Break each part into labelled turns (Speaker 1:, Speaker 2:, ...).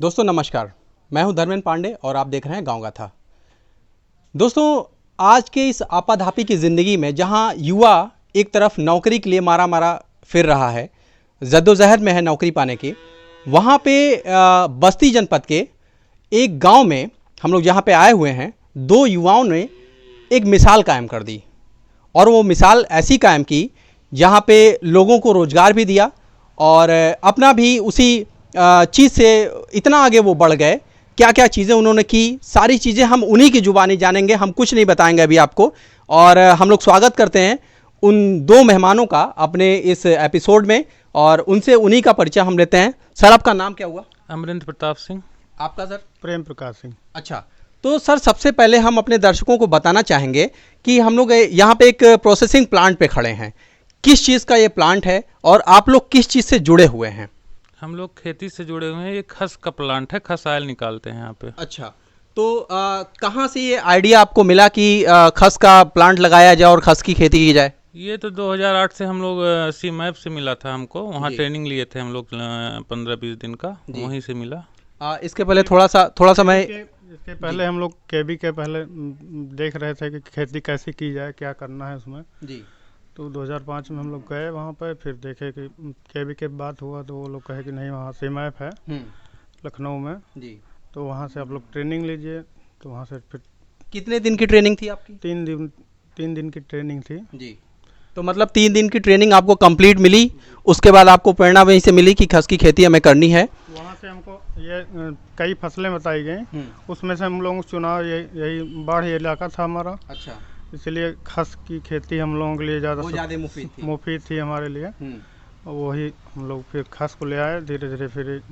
Speaker 1: दोस्तों नमस्कार, मैं हूं धर्मेंद्र पांडे और आप देख रहे हैं गांव गाथा। दोस्तों, आज के इस आपाधापी की ज़िंदगी में जहां युवा एक तरफ नौकरी के लिए मारा मारा फिर रहा है, जद्दोजहद में है नौकरी पाने की, वहां पे बस्ती जनपद के एक गांव में हम लोग जहां पे आए हुए हैं, दो युवाओं ने एक मिसाल कायम कर दी। और वो मिसाल ऐसी कायम की जहाँ पे लोगों को रोज़गार भी दिया और अपना भी उसी चीज़ से इतना आगे वो बढ़ गए। क्या क्या चीज़ें उन्होंने की, सारी चीज़ें हम उन्हीं की ज़ुबानी जानेंगे, हम कुछ नहीं बताएंगे अभी आपको। और हम लोग स्वागत करते हैं उन दो मेहमानों का अपने इस एपिसोड में और उनसे उन्हीं का परिचय हम लेते हैं। सर, आपका नाम क्या हुआ?
Speaker 2: अमरिंद्र प्रताप सिंह।
Speaker 1: आपका सर?
Speaker 3: प्रेम प्रकाश सिंह।
Speaker 1: अच्छा, तो सर सबसे पहले हम अपने दर्शकों को बताना चाहेंगे कि हम लोग यहाँ पे एक प्रोसेसिंग प्लांट पे खड़े हैं। किस चीज़ का ये प्लांट है और आप लोग किस चीज़ से जुड़े हुए हैं?
Speaker 2: हम लोग खेती से जुड़े हुए हैं। ये खस का प्लांट है, खस ऑयल निकालते हैं यहाँ पे।
Speaker 1: अच्छा, तो कहाँ से ये आइडिया आपको मिला कि खस का प्लांट लगाया जाए और खस की खेती की जाए?
Speaker 2: ये तो 2008 से हम लोग सी मैप से मिला था हमको, वहाँ ट्रेनिंग लिए थे हम लोग 15-20 दिन का, वहीं से मिला।
Speaker 1: इसके पहले थोड़ा सा मैं
Speaker 3: इसके पहले हम लोग केबी के पहले देख रहे थे कि खेती कैसे की जाए, क्या करना है उसमें।
Speaker 1: जी।
Speaker 3: तो 2005 में हम लोग गए वहाँ पर, फिर देखे कि केबी के बात हुआ तो वो लोग कहे कि नहीं, वहाँ सी मैप है लखनऊ में,
Speaker 1: जी।
Speaker 3: तो वहाँ से आप लोग ट्रेनिंग लीजिए। तो वहाँ से फिर
Speaker 1: कितने दिन की ट्रेनिंग थी आपकी?
Speaker 3: 3 दिन की ट्रेनिंग थी।
Speaker 1: जी। तो मतलब 3 दिन की ट्रेनिंग आपको कंप्लीट मिली, उसके बाद आपको प्रेरणा वहीं से मिली कि खस की खेती हमें करनी है।
Speaker 3: वहाँ से हमको ये कई फसलें बताई गई, उसमें से हम लोग चुनाव यही बाढ़ इलाका था हमारा।
Speaker 1: अच्छा।
Speaker 3: इसलिए खस की खेती हम लोगों के लिए ज़्यादा मुफीद थी हमारे लिए। वही हम लोग फिर खस को ले आए धीरे धीरे, फिर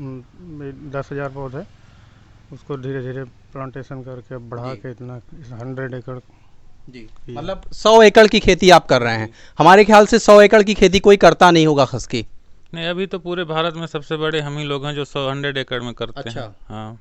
Speaker 3: 10,000 पौधे उसको धीरे धीरे प्लांटेशन करके बढ़ा के इतना 100 एकड़।
Speaker 1: जी, मतलब 100 एकड़ की खेती आप कर रहे हैं। हमारे ख्याल से 100 एकड़ की खेती कोई करता नहीं होगा खस की।
Speaker 2: नहीं, अभी तो पूरे भारत में सबसे बड़े हम ही लोग हैं जो 100 एकड़ में करते
Speaker 1: अच्छा।
Speaker 2: हैं। हाँ।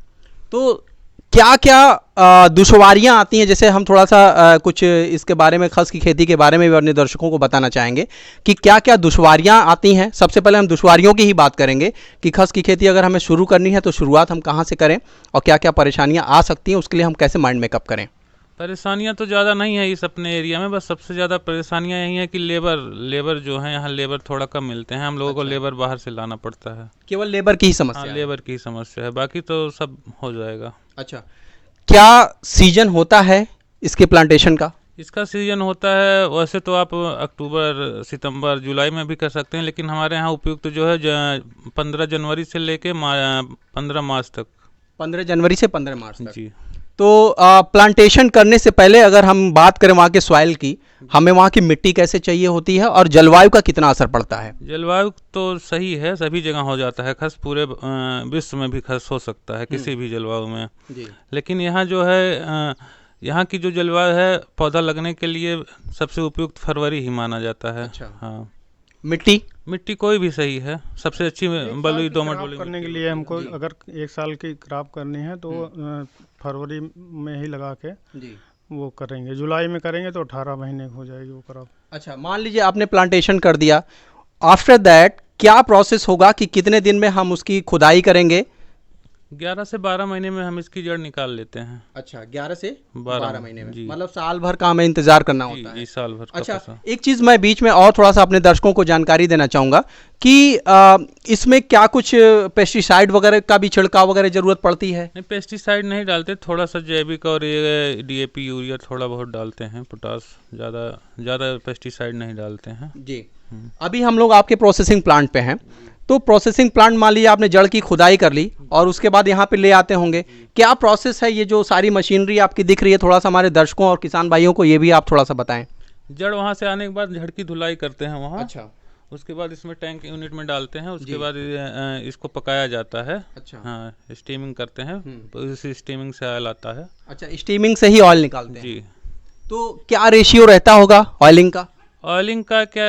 Speaker 1: तो क्या क्या दुश्वारियां आती हैं? जैसे हम थोड़ा सा कुछ इसके बारे में, खस की खेती के बारे में भी अपने दर्शकों को बताना चाहेंगे कि क्या क्या दुश्वारियां आती हैं। सबसे पहले हम दुश्वारियों की ही बात करेंगे कि खस की खेती अगर हमें शुरू करनी है तो शुरुआत हम कहाँ से करें और क्या क्या परेशानियां आ सकती हैं, उसके लिए हम कैसे माइंड मेकअप करें।
Speaker 2: परेशानियाँ तो ज़्यादा नहीं है इस अपने एरिया में, बस सबसे ज़्यादा परेशानियाँ यही है कि लेबर जो है यहाँ लेबर थोड़ा कम मिलते हैं। हम लोगों को लेबर बाहर से लाना पड़ता है।
Speaker 1: केवल लेबर की ही
Speaker 2: हाँ,
Speaker 1: समस्या है?
Speaker 2: लेबर की समस्या है, बाकी तो सब हो जाएगा।
Speaker 1: अच्छा, क्या सीजन होता है इसके प्लांटेशन का?
Speaker 2: इसका सीजन होता है वैसे तो आप अक्टूबर, सितंबर, जुलाई में भी कर सकते हैं, लेकिन हमारे यहाँ उपयुक्त जो है 15 जनवरी से लेके 15 मार्च तक।
Speaker 1: 15 जनवरी से 15 मार्च तक।
Speaker 2: जी।
Speaker 1: तो प्लांटेशन करने से पहले अगर हम बात करें वहाँ के सॉइल की, हमें वहाँ की मिट्टी कैसे चाहिए होती है और जलवायु का कितना असर पड़ता है?
Speaker 2: जलवायु तो सही है, सभी जगह हो जाता है खस, पूरे विश्व में भी खस हो सकता है किसी भी जलवायु में।
Speaker 1: जी।
Speaker 2: लेकिन यहाँ जो है यहाँ की जो जलवायु है पौधा लगने के लिए सबसे उपयुक्त फरवरी ही माना जाता है।
Speaker 1: अच्छा।
Speaker 2: हाँ।
Speaker 1: मिट्टी
Speaker 2: कोई भी सही है, सबसे अच्छी बलुई दोमट बलुई
Speaker 3: करने के लिए हमको अगर 1 साल की क्रॉप करनी है तो फरवरी में ही लगा के
Speaker 1: जी
Speaker 3: वो करेंगे। जुलाई में करेंगे तो 18 महीने हो जाएगी वो क्रॉप।
Speaker 1: अच्छा, मान लीजिए आपने प्लांटेशन कर दिया, आफ्टर दैट क्या प्रोसेस होगा कि कितने दिन में हम उसकी खुदाई करेंगे?
Speaker 2: 11 से 12 महीने में हम इसकी जड़ निकाल लेते हैं।
Speaker 1: अच्छा, 11 से
Speaker 2: 12
Speaker 1: महीने में,
Speaker 2: जी।
Speaker 1: मतलब साल भर का हमें इंतजार करना
Speaker 2: जी,
Speaker 1: होता है।
Speaker 2: जी, साल भर का
Speaker 1: अच्छा,
Speaker 2: फसल।
Speaker 1: एक चीज़ मैं बीच में और थोड़ा सा अपने दर्शकों को जानकारी देना चाहूँगा कि इसमें क्या कुछ पेस्टिसाइड वगैरह का भी छिड़काव वगैरह ज़रूरत पड़ती है?
Speaker 2: नहीं, पेस्टिसाइड नहीं डालते, थोड़ा सा जैविक और ये DAP यूरिया थोड़ा बहुत डालते हैं, पोटास। ज़्यादा पेस्टिसाइड नहीं डालते हैं।
Speaker 1: जी। अभी हम लोग आपके प्रोसेसिंग प्लांट पे हैं, तो प्रोसेसिंग प्लांट मान लीजिए आपने जड़ की खुदाई कर ली और उसके बाद यहाँ पे ले आते होंगे, क्या प्रोसेस है? ये जो सारी मशीनरी आपकी दिख रही है, थोड़ा सा हमारे दर्शकों और किसान भाइयों को ये भी आप थोड़ा सा बताएं।
Speaker 2: जड़ वहाँ से आने के बाद झड़ की धुलाई करते हैं वहाँ।
Speaker 1: अच्छा।
Speaker 2: उसके बाद इसमें टैंक यूनिट में डालते हैं, उसके बाद इसको पकाया जाता है।
Speaker 1: अच्छा।
Speaker 2: हाँ, स्टीमिंग करते हैं, तो इसी स्टीमिंग से ऑयल आता है।
Speaker 1: अच्छा, स्टीमिंग से ही ऑयल निकालते हैं?
Speaker 2: जी।
Speaker 1: तो क्या रेशियो रहता होगा ऑयलिंग का?
Speaker 2: ऑयलिंग का क्या,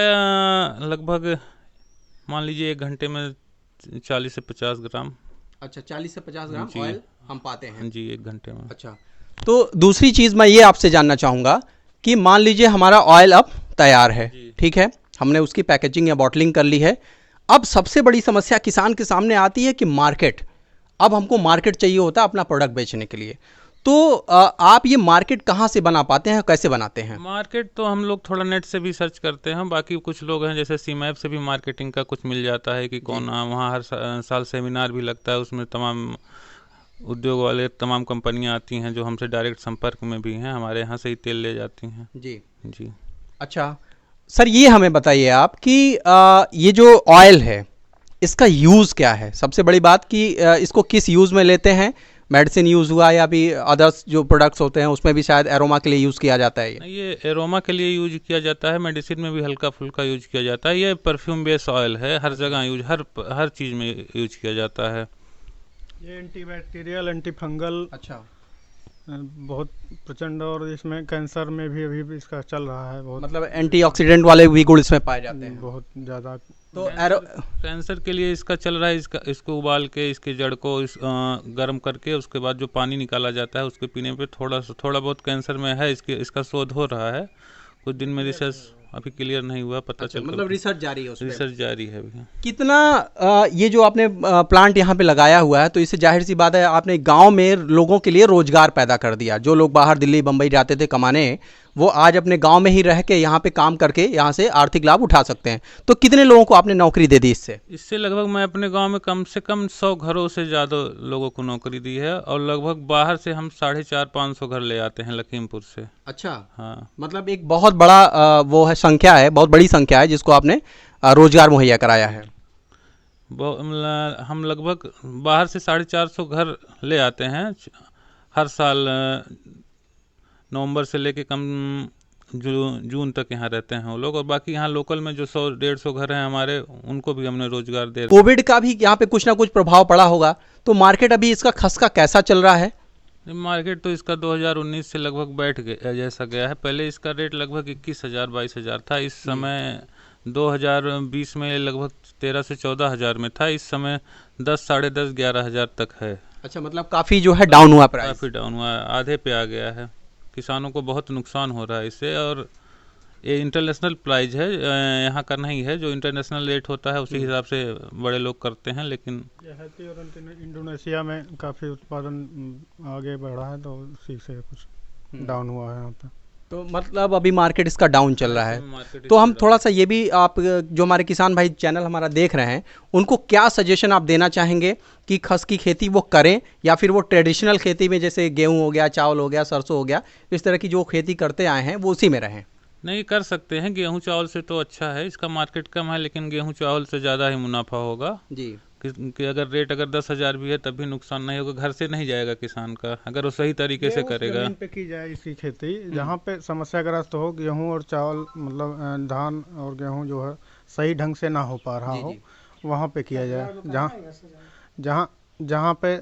Speaker 2: लगभग मान लीजिए 1 घंटे में 40 से 50 ग्राम।
Speaker 1: अच्छा, 40 से 50 ग्राम ऑयल हम पाते हैं?
Speaker 2: जी, 1 घंटे में।
Speaker 1: अच्छा, तो दूसरी चीज़ मैं ये आपसे जानना चाहूँगा कि मान लीजिए हमारा ऑयल अब तैयार है, ठीक है, हमने उसकी पैकेजिंग या बॉटलिंग कर ली है। अब सबसे बड़ी समस्या किसान के सामने आती है कि मार्केट। अब हमको मार्केट चाहिए होता है अपना प्रोडक्ट बेचने के लिए, तो आप ये मार्केट कहाँ से बना पाते हैं, कैसे बनाते हैं?
Speaker 2: मार्केट तो हम लोग थोड़ा नेट से भी सर्च करते हैं, बाकी कुछ लोग हैं जैसे सीमैप से भी मार्केटिंग का कुछ मिल जाता है कि कौन वहाँ हर साल सेमिनार भी लगता है, उसमें तमाम उद्योग वाले तमाम कंपनियां आती हैं जो हमसे डायरेक्ट संपर्क में भी हैं, हमारे यहाँ से ही तेल ले जाती हैं। जी।
Speaker 1: अच्छा सर, ये हमें बताइए आप कि ये जो ऑयल है इसका यूज़ क्या है? सबसे बड़ी बात कि इसको किस यूज़ में लेते हैं, मेडिसिन यूज़ हुआ या भी अदर्स जो प्रोडक्ट्स होते हैं उसमें भी शायद एरोमा के लिए यूज़ किया जाता है?
Speaker 2: ये एरोमा के लिए यूज किया जाता है, मेडिसिन में भी हल्का फुल्का यूज किया जाता है। ये परफ्यूम बेस ऑयल है, हर जगह यूज, हर चीज़ में यूज किया जाता है।
Speaker 3: ये एंटीबैक्टीरियल, एंटी फंगल,
Speaker 1: अच्छा,
Speaker 3: बहुत प्रचंड, और इसमें कैंसर में भी अभी भी इसका चल रहा है बहुत,
Speaker 1: मतलब एंटीऑक्सीडेंट वाले भी गुण इसमें पाए जाते हैं
Speaker 3: बहुत ज़्यादा।
Speaker 1: तो
Speaker 2: कैंसर के लिए इसका चल रहा है, इसको उबाल के इसके जड़ को गर्म करके उसके बाद जो पानी निकाला जाता है उसके पीने पे थोड़ा बहुत कैंसर में है, इसका शोध हो रहा है। कुछ दिन में रिसर्च अभी क्लियर नहीं हुआ, पता चल,
Speaker 1: मतलब रिसर्च जारी है,
Speaker 2: रिसर्च जारी है अभी।
Speaker 1: कितना ये जो आपने प्लांट यहाँ पे लगाया हुआ है, तो इससे जाहिर सी बात है आपने गांव में लोगों के लिए रोजगार पैदा कर दिया। जो लोग बाहर दिल्ली बम्बई जाते थे कमाने, वो आज अपने गांव में ही रह के यहाँ पे काम करके यहाँ से आर्थिक लाभ उठा सकते हैं। तो कितने लोगों को आपने नौकरी दे दी इससे?
Speaker 2: लगभग मैं अपने गांव में कम से कम 100 घरों से ज़्यादा लोगों को नौकरी दी है, और लगभग बाहर से हम 450-500 घर ले आते हैं लखीमपुर से।
Speaker 1: अच्छा,
Speaker 2: हाँ,
Speaker 1: मतलब एक बहुत बड़ा वो है, संख्या है, बहुत बड़ी संख्या है जिसको आपने रोजगार मुहैया कराया है।
Speaker 2: हम लगभग बाहर से 450 घर ले आते हैं हर साल। नवंबर से लेके कम जून तक यहाँ रहते हैं वो लोग, और बाकी यहाँ लोकल में जो 100-150 घर हैं हमारे, उनको भी हमने रोजगार दे।
Speaker 1: कोविड का भी यहाँ पे कुछ ना कुछ प्रभाव पड़ा होगा, तो मार्केट अभी इसका खसका कैसा चल रहा है?
Speaker 2: मार्केट तो इसका 2019 से लगभग बैठ गया जैसा गया है। पहले इसका रेट लगभग 21,000-22,000 था, इस समय 2020 में लगभग 13 से 14 हज़ार में था, इस समय 10, 10.5, 11 हज़ार तक है।
Speaker 1: अच्छा, मतलब काफ़ी जो है डाउन हुआ, प्राइस
Speaker 2: काफ़ी डाउन हुआ, आधे पे आ गया है। किसानों को बहुत नुकसान हो रहा है इससे, और ये इंटरनेशनल प्राइस है, यहाँ का नहीं है। जो इंटरनेशनल रेट होता है उसी हिसाब से बड़े लोग करते हैं, लेकिन
Speaker 3: इंडोनेशिया में काफ़ी उत्पादन आगे बढ़ा है, तो उसी से कुछ डाउन हुआ है यहाँ पे।
Speaker 1: तो मतलब अभी मार्केट इसका डाउन चल रहा है। तो हम थोड़ा सा ये भी, आप जो हमारे किसान भाई चैनल हमारा देख रहे हैं, उनको क्या सजेशन आप देना चाहेंगे कि खस की खेती वो करें, या फिर वो ट्रेडिशनल खेती में जैसे गेहूं हो गया, चावल हो गया, सरसों हो गया, इस तरह की जो खेती करते आए हैं वो उसी में रहें?
Speaker 2: नहीं, कर सकते हैं। गेहूं चावल से तो अच्छा है, इसका मार्केट कम है, लेकिन गेहूं चावल से ज़्यादा ही मुनाफा होगा
Speaker 1: जी।
Speaker 2: कि अगर रेट अगर 10,000 भी है तब भी नुकसान नहीं होगा, घर से नहीं जाएगा किसान का, अगर वो सही तरीके से करेगा।
Speaker 3: पे की जाए इसकी खेती, जहाँ पे समस्याग्रस्त हो, गेहूं और चावल, मतलब धान और गेहूं जो है सही ढंग से ना हो पा रहा हो, वहाँ पे किया जाए। जहाँ पे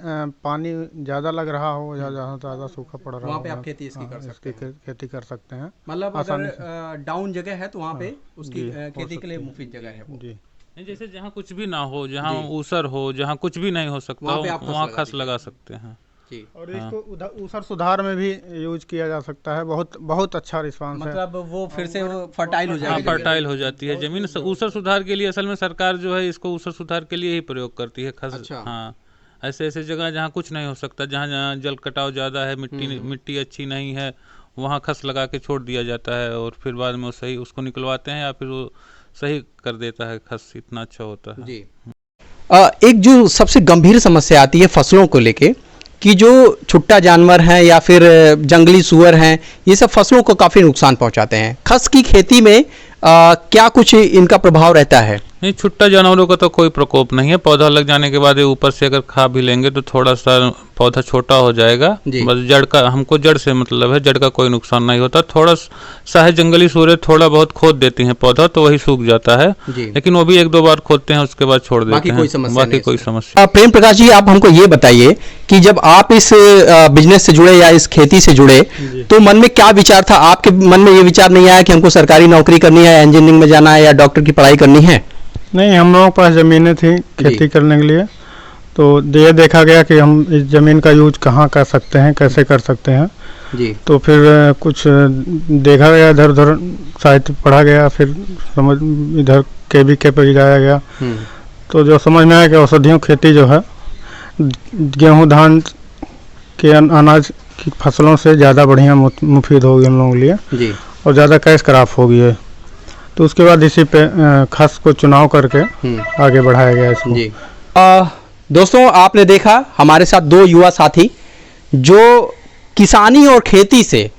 Speaker 3: पानी ज़्यादा लग रहा हो या जहाँ ज़्यादा सूखा पड़ रहा हो,
Speaker 1: वहाँ पे आप खेती इसकी
Speaker 3: खेती कर सकते हैं।
Speaker 1: मतलब अगर डाउन जगह है तो वहाँ पे उसकी खेती के लिए मुफीद जगह है वो।
Speaker 3: जी,
Speaker 2: जैसे जहाँ कुछ भी ना हो, जहाँ ऊसर हो, जहाँ कुछ भी नहीं हो सकता, वहाँ खस लगा सकते हैं।
Speaker 3: और इसको ऊसर सुधार में भी यूज किया जा सकता है, बहुत अच्छा रिस्पांस है।
Speaker 1: मतलब वो फिर से फर्टाइल हो जाएगी,
Speaker 2: फर्टाइल हो जाती है जमीन। ऊसर सुधार के लिए असल में सरकार जो है इसको ऊसर सुधार के लिए ही प्रयोग करती है खस।
Speaker 1: अच्छा।
Speaker 2: हाँ, ऐसे जगह जहाँ कुछ नहीं हो सकता, जहाँ जल कटाव ज़्यादा है, मिट्टी अच्छी नहीं है, वहाँ खस लगा के छोड़ दिया जाता है, और फिर बाद में वो सही उसको निकलवाते हैं या फिर वो सही कर देता है खस, इतना अच्छा होता है।
Speaker 1: जी। एक जो सबसे गंभीर समस्या आती है फसलों को लेके, कि जो छुट्टा जानवर हैं या फिर जंगली सूअर हैं, ये सब फसलों को काफ़ी नुकसान पहुंचाते हैं। खस की खेती में क्या कुछ इनका प्रभाव रहता है?
Speaker 2: नहीं, छुट्टा जानवरों का तो कोई प्रकोप नहीं है। पौधा लग जाने के बाद ये ऊपर से अगर खा भी लेंगे तो थोड़ा सा पौधा छोटा हो जाएगा, बस जड़ का, हमको जड़ से मतलब है, जड़ का कोई नुकसान नहीं होता। थोड़ा सा है जंगली सूअर थोड़ा बहुत खोद देती हैं पौधा, तो वही सूख जाता है, लेकिन वो भी 1-2 बार खोदते हैं, उसके बाद छोड़ देते हैं, बाकी कोई समस्या।
Speaker 1: प्रेम प्रकाश जी, आप हमको ये बताइए कि जब आप इस बिजनेस से जुड़े या इस खेती से जुड़े, तो मन में क्या विचार था? आपके मन में ये विचार नहीं आया कि हमको सरकारी नौकरी करनी है, इंजीनियरिंग में जाना है या डॉक्टर की पढ़ाई करनी है?
Speaker 3: नहीं, हम लोगों के पास ज़मीनें थी खेती करने के लिए, तो ये देखा गया कि हम इस ज़मीन का यूज कहाँ कर सकते हैं, कैसे कर सकते हैं
Speaker 1: जी।
Speaker 3: तो फिर कुछ देखा गया, इधर उधर साहित्य पढ़ा गया, फिर समझ इधर KVK पर जाया गया, तो जो समझ में आया कि औषधियों खेती जो है गेहूँ धान के अनाज की फसलों से ज़्यादा बढ़िया मुफीद होगी हम लोगों के लिए
Speaker 1: जी।
Speaker 3: और ज़्यादा कैश क्रॉप होगी है। तो उसके बाद इसी पे खस को चुनाव करके आगे बढ़ाया गया इसको
Speaker 1: जी। दोस्तों आपने देखा हमारे साथ दो युवा साथी जो किसानी और खेती से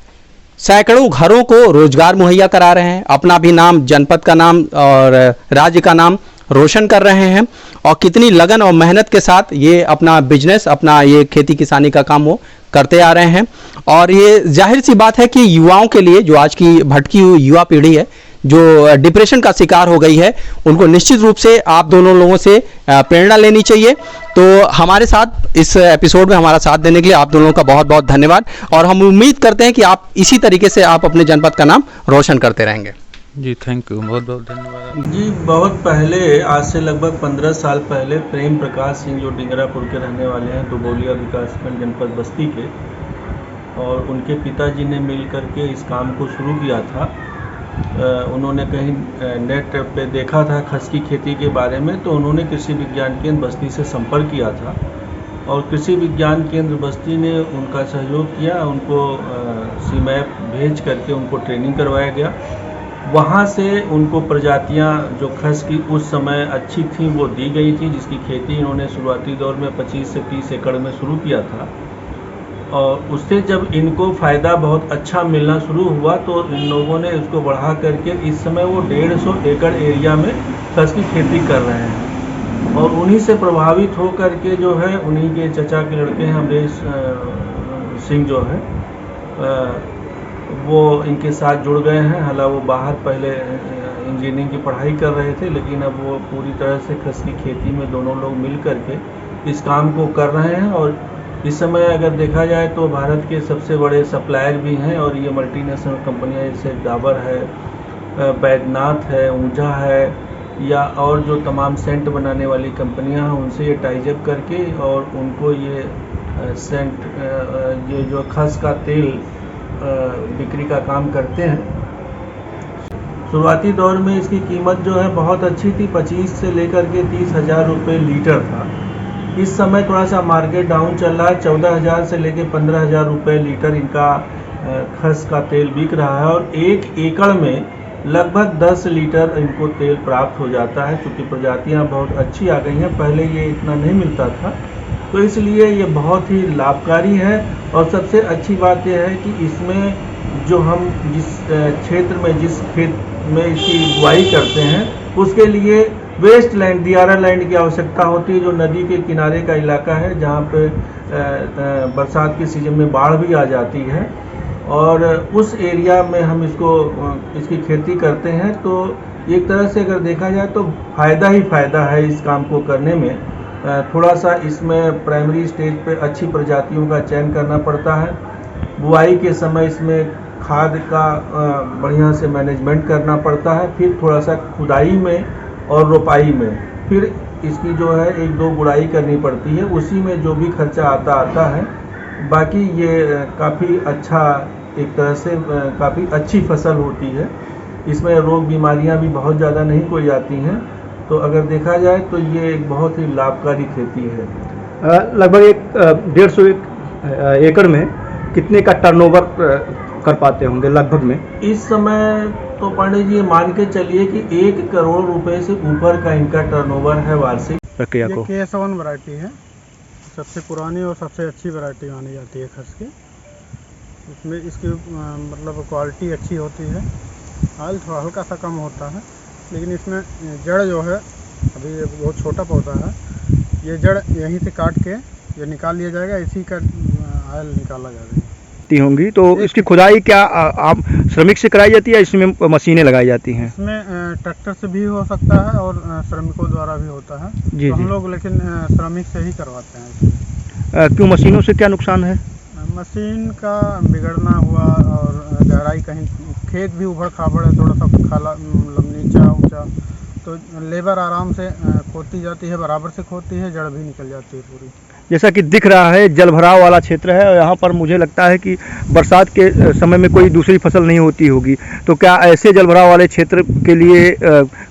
Speaker 1: सैकड़ों घरों को रोजगार मुहैया करा रहे हैं, अपना भी नाम, जनपद का नाम और राज्य का नाम रोशन कर रहे हैं और कितनी लगन और मेहनत के साथ ये अपना बिजनेस, अपना ये खेती किसानी का काम वो करते आ रहे हैं। और ये जाहिर सी बात है कि युवाओं के लिए, जो आज की भटकी हुई युवा पीढ़ी है जो डिप्रेशन का शिकार हो गई है, उनको निश्चित रूप से आप दोनों लोगों से प्रेरणा लेनी चाहिए। तो हमारे साथ इस एपिसोड में हमारा साथ देने के लिए आप दोनों का बहुत बहुत धन्यवाद और हम उम्मीद करते हैं कि आप इसी तरीके से आप अपने जनपद का नाम रोशन करते रहेंगे।
Speaker 2: जी थैंक यू, बहुत बहुत धन्यवाद।
Speaker 4: जी बहुत पहले, आज से लगभग 15 साल पहले प्रेम प्रकाश सिंह जो डिंगरापुर के रहने वाले हैं, दुबौलिया विकासखंड जनपद बस्ती के, और उनके पिताजी ने मिल करके इस काम को शुरू किया था। उन्होंने कहीं नेट पे देखा था खस की खेती के बारे में, तो उन्होंने कृषि विज्ञान केंद्र बस्ती से संपर्क किया था और कृषि विज्ञान केंद्र बस्ती ने उनका सहयोग किया। उनको सीमैप भेज करके उनको ट्रेनिंग करवाया गया। वहाँ से उनको प्रजातियाँ जो खस की उस समय अच्छी थी वो दी गई थी, जिसकी खेती इन्होंने शुरुआती दौर में 25 से 30 एकड़ में शुरू किया था। और उससे जब इनको फ़ायदा बहुत अच्छा मिलना शुरू हुआ तो इन लोगों ने उसको बढ़ा करके इस समय वो 150 एकड़ एरिया में खस की खेती कर रहे हैं। और उन्हीं से प्रभावित हो करके जो है, उन्हीं के चचा के लड़के हैं अमरेश सिंह जो है, वो इनके साथ जुड़ गए हैं। हालांकि वो बाहर पहले इंजीनियरिंग की पढ़ाई कर रहे थे, लेकिन अब वो पूरी तरह से खस की खेती में दोनों लोग मिल करके इस काम को कर रहे हैं। और इस समय अगर देखा जाए तो भारत के सबसे बड़े सप्लायर भी हैं और ये मल्टीनेशनल कंपनियां जैसे डाबर है, बैद्यनाथ है, ऊंझा है, या और जो तमाम सेंट बनाने वाली कंपनियां हैं उनसे ये टाइजअप करके और उनको ये सेंट, ये जो खस का तेल बिक्री का काम करते हैं। शुरुआती दौर में इसकी कीमत जो है बहुत अच्छी थी, 25 से लेकर के 30,000 रुपये लीटर था। इस समय थोड़ा सा मार्केट डाउन चल रहा है, 14,000 से लेकर 15,000 रुपये लीटर इनका खस का तेल बिक रहा है और 1 एकड़ में लगभग 10 लीटर इनको तेल प्राप्त हो जाता है। क्योंकि प्रजातियां बहुत अच्छी आ गई हैं, पहले ये इतना नहीं मिलता था, तो इसलिए ये बहुत ही लाभकारी है। और सबसे अच्छी बात यह है कि इसमें जो हम जिस क्षेत्र में, जिस खेत में इसकी बुआई करते हैं, उसके लिए वेस्ट लैंड, दियारा लैंड की आवश्यकता होती है, जो नदी के किनारे का इलाका है, जहाँ पे बरसात के सीजन में बाढ़ भी आ जाती है। और उस एरिया में हम इसकी खेती करते हैं। तो एक तरह से अगर देखा जाए तो फ़ायदा ही फ़ायदा है इस काम को करने में। थोड़ा सा इसमें प्राइमरी स्टेज पे अच्छी प्रजातियों का चयन करना पड़ता है। बुआई के समय इसमें खाद का बढ़िया से मैनेजमेंट करना पड़ता है। फिर थोड़ा सा खुदाई में और रोपाई में, फिर इसकी जो है 1-2 गुड़ाई करनी पड़ती है। उसी में जो भी खर्चा आता है। बाकी ये काफ़ी अच्छा, एक तरह से काफ़ी अच्छी फसल होती है। इसमें रोग बीमारियां भी बहुत ज़्यादा नहीं कोई आती हैं। तो अगर देखा जाए तो ये एक बहुत ही लाभकारी खेती है।
Speaker 5: लगभग 150 एकड़ में कितने का टर्नओवर कर पाते होंगे लगभग में?
Speaker 4: इस समय तो पांडे जी मान के चलिए कि 1 करोड़ रुपए से ऊपर का इनका टर्नओवर है वार्षिक।
Speaker 5: प्रक्रिया को
Speaker 3: K7 वैरायटी है, सबसे पुरानी और सबसे अच्छी वैरायटी मानी जाती है खस की। इसमें इसकी मतलब क्वालिटी अच्छी होती है, ऑयल थोड़ा हल्का सा कम होता है, लेकिन इसमें जड़ जो है, अभी ये बहुत छोटा पौधा है, ये जड़ यहीं से काट के ये निकाल लिया जाएगा, इसी का ऑयल निकाला जाएगा।
Speaker 5: होंगी तो इसकी खुदाई क्या आप श्रमिक से कराई जाती है, इसमें मशीनें लगाई जाती हैं?
Speaker 3: इसमें ट्रैक्टर से भी हो सकता है और श्रमिकों द्वारा भी होता है।
Speaker 5: जी,
Speaker 3: तो हम
Speaker 5: जी।
Speaker 3: लोग लेकिन श्रमिक से ही करवाते हैं इसमें।
Speaker 5: क्यों, मशीनों से क्या नुकसान है?
Speaker 3: मशीन का बिगड़ना हुआ और गहराई, कहीं खेत भी उबड़ खाबड़ है, थोड़ा सा खाला नीचा ऊंचा, तो लेबर आराम से खोदती जाती है, बराबर से खोदती है, जड़ भी निकल जाती है पूरी।
Speaker 5: जैसा कि दिख रहा है जलभराव वाला क्षेत्र है और यहाँ पर मुझे लगता है कि बरसात के समय में कोई दूसरी फसल नहीं होती होगी, तो क्या ऐसे जलभराव वाले क्षेत्र के लिए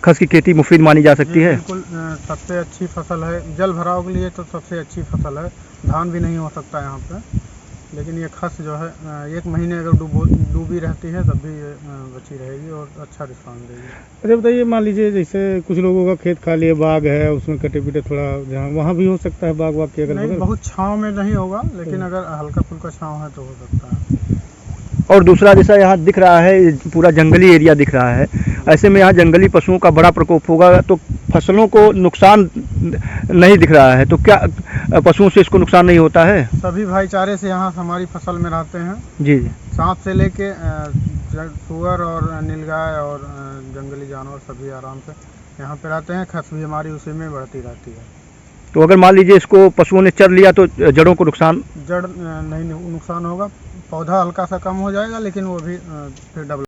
Speaker 5: खस की खेती मुफीद मानी जा सकती है?
Speaker 3: बिल्कुल सबसे अच्छी फसल है जल भराव के लिए, तो सबसे अच्छी फसल है। धान भी नहीं हो सकता यहाँ पे, लेकिन ये खस जो है 1 महीने अगर डूबी रहती है तब भी ये बची रहेगी और अच्छा रिस्पॉन्स देगी।
Speaker 6: अच्छा बताइए, मान लीजिए जैसे कुछ लोगों का खेत खाली है, बाग है, उसमें कटे पीटे थोड़ा जहाँ वहाँ भी हो सकता है बाग वाग के अगल
Speaker 3: नहीं,
Speaker 6: बगल?
Speaker 3: बहुत छाँव में नहीं होगा, लेकिन अगर हल्का फुल्का छाँव है तो हो सकता है।
Speaker 5: और दूसरा, जैसा यहाँ दिख रहा है ये पूरा जंगली एरिया दिख रहा है, ऐसे में यहाँ जंगली पशुओं का बड़ा प्रकोप होगा, तो फसलों को नुकसान नहीं दिख रहा है, तो क्या पशुओं से इसको नुकसान नहीं होता है?
Speaker 3: सभी भाईचारे से यहाँ हमारी फसल में रहते हैं
Speaker 5: जी।
Speaker 3: सांप से लेके सुअर और नीलगाय और जंगली जानवर सभी आराम से यहाँ पे रहते हैं। खस भी हमारी उसी में बढ़ती रहती है।
Speaker 5: तो अगर मान लीजिए इसको पशुओं ने चर लिया तो जड़ों को नुकसान?
Speaker 3: जड़ नहीं नुकसान होगा, पौधा हल्का सा कम हो जाएगा, लेकिन वो भी फिर डेवलप